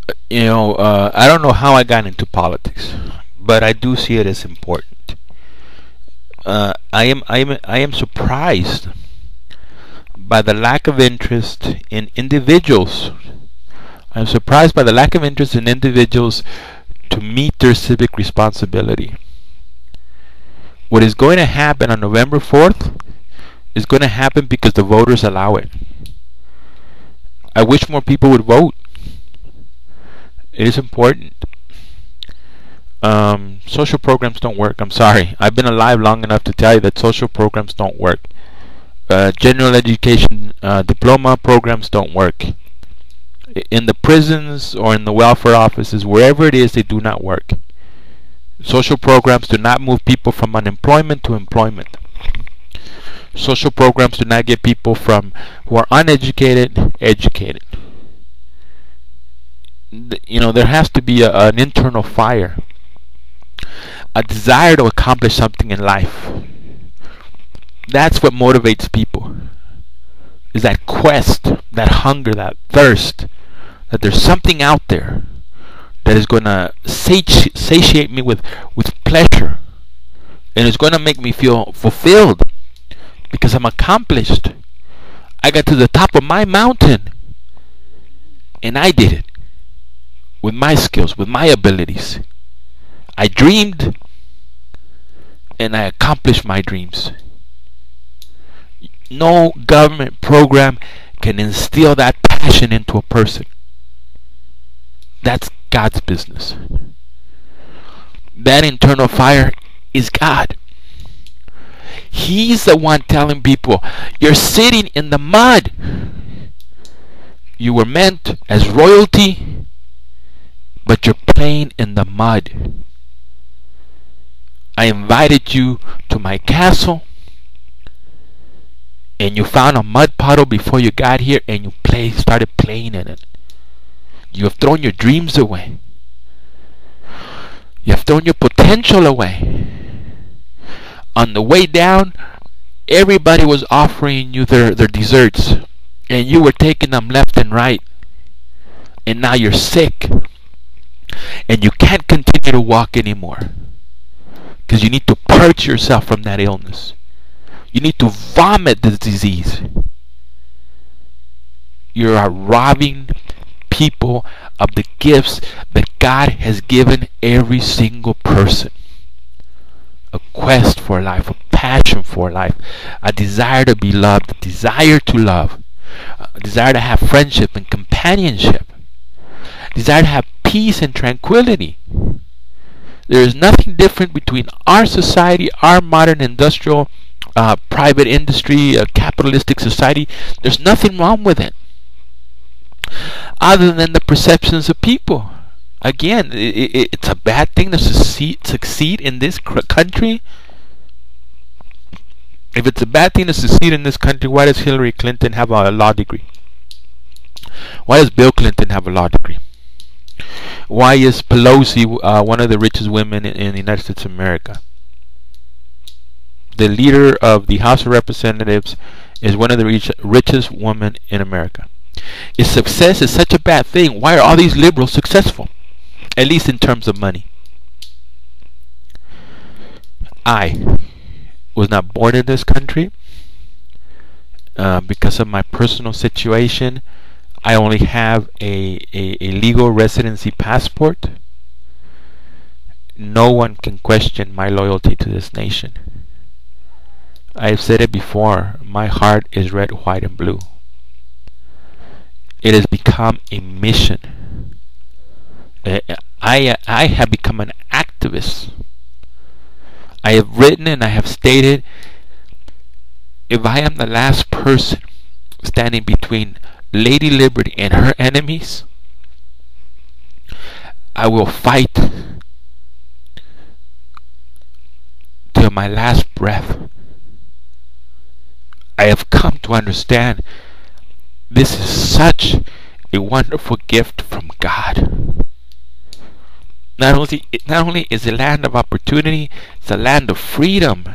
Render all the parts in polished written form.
I don't know how I got into politics, but I do see it as important. I am surprised by the lack of interest in individuals. I'm surprised by the lack of interest in individuals to meet their civic responsibility. What is going to happen on November 4th is going to happen because the voters allow it. I wish more people would vote. It is important. Social programs don't work. I'm sorry. I've been alive long enough to tell you that social programs don't work. General education diploma programs don't work. In the prisons or in the welfare offices, wherever it is, they do not work. Social programs do not move people from unemployment to employment. Social programs do not get people from who are uneducated educated. There has to be an internal fire, a desire to accomplish something in life. That's what motivates people. Is that quest, that hunger, that thirst, that there's something out there that is going to satiate me with pleasure, and it's going to make me feel fulfilled because I'm accomplished. I got to the top of my mountain, and I did it with my skills, with my abilities. I dreamed, and I accomplished my dreams. No government program can instill that passion into a person. That's God's business. That internal fire is God. He's the one telling people, you're sitting in the mud. You were meant as royalty, but you're playing in the mud. I invited you to my castle, and you found a mud puddle before you got here, and you started playing in it. You have thrown your dreams away. You have thrown your potential away. On the way down, everybody was offering you their desserts, and you were taking them left and right. And now you're sick, and you can't continue to walk anymore because you need to purge yourself from that illness. You need to vomit this disease. You are robbing people of the gifts that God has given every single person. A quest for life, a passion for life, a desire to be loved, a desire to love, a desire to have friendship and companionship, a desire to have peace and tranquility. There is nothing different between our society, our modern industrial private industry, capitalistic society. There's nothing wrong with it, other than the perceptions of people. Again, it's a bad thing to succeed in this country. If it's a bad thing to succeed in this country, why does Hillary Clinton have a law degree? Why does Bill Clinton have a law degree? Why is Pelosi one of the richest women in the United States of America? The leader of the House of Representatives is one of the richest women in America. If success is such a bad thing, why are all these liberals successful? At least in terms of money. I was not born in this country. Because of my personal situation, I only have a legal residency passport. No one can question my loyalty to this nation. I've said it before, my heart is red, white, and blue. It has become a mission. I have become an activist. I have written and I have stated, if I am the last person standing between Lady Liberty and her enemies, I will fight till my last breath. I have come to understand this is such a wonderful gift from God. Not only is it a land of opportunity, it's a land of freedom.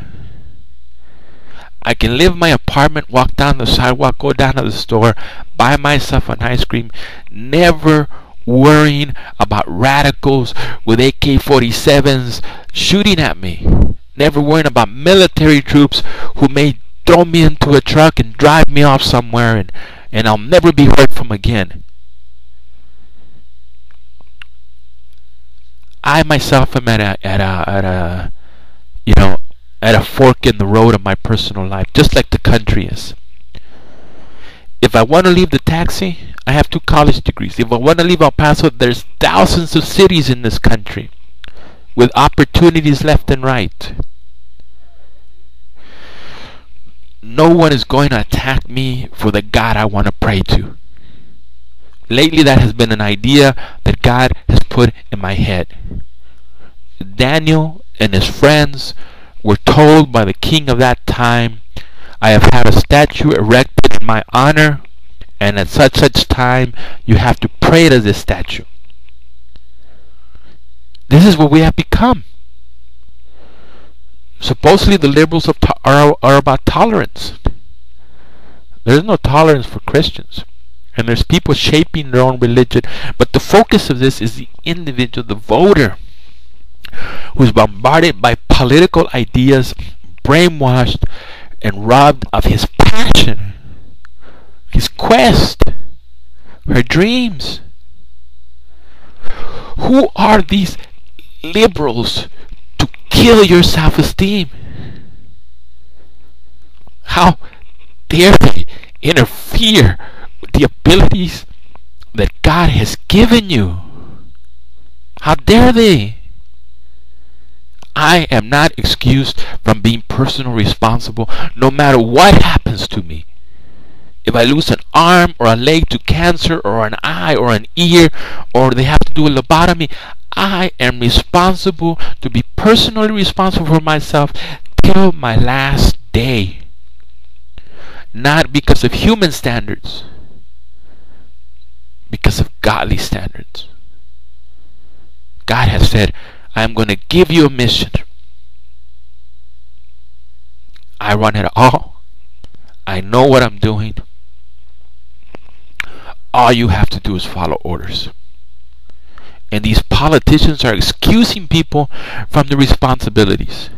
I can live in my apartment, walk down the sidewalk, go down to the store, buy myself an ice cream, never worrying about radicals with AK-47s shooting at me. Never worrying about military troops who may throw me into a truck and drive me off somewhere, and I'll never be heard from again. I myself am at a fork in the road of my personal life, just like the country is. If I want to leave the taxi, I have 2 college degrees. If I want to leave El Paso, there's thousands of cities in this country with opportunities left and right. No one is going to attack me for the God I want to pray to. Lately, that has been an idea that God has put in my head. Daniel and his friends were told by the king of that time, I have had a statue erected in my honor, and at such time you have to pray to this statue. This is what we have become. Supposedly the liberals are about tolerance. There's no tolerance for Christians. And there's people shaping their own religion. But the focus of this is the individual, the voter, who's bombarded by political ideas, brainwashed, and robbed of his passion, his quest, her dreams. Who are these liberals to kill your self-esteem? How dare they interfere with the abilities that God has given you? How dare they? I am not excused from being personally responsible no matter what happens to me. If I lose an arm or a leg to cancer or an eye or an ear, or they have to do a lobotomy, I am responsible to be personally responsible for myself till my last day. Not because of human standards, because of godly standards. God has said, I am going to give you a mission. I run it all. I know what I'm doing. All you have to do is follow orders. And these politicians are excusing people from the responsibilities.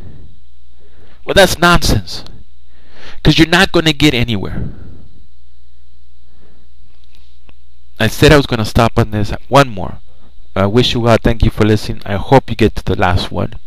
Well, that's nonsense. Because you're not going to get anywhere. I said I was going to stop on this. One more. I wish you well. Thank you for listening. I hope you get to the last one.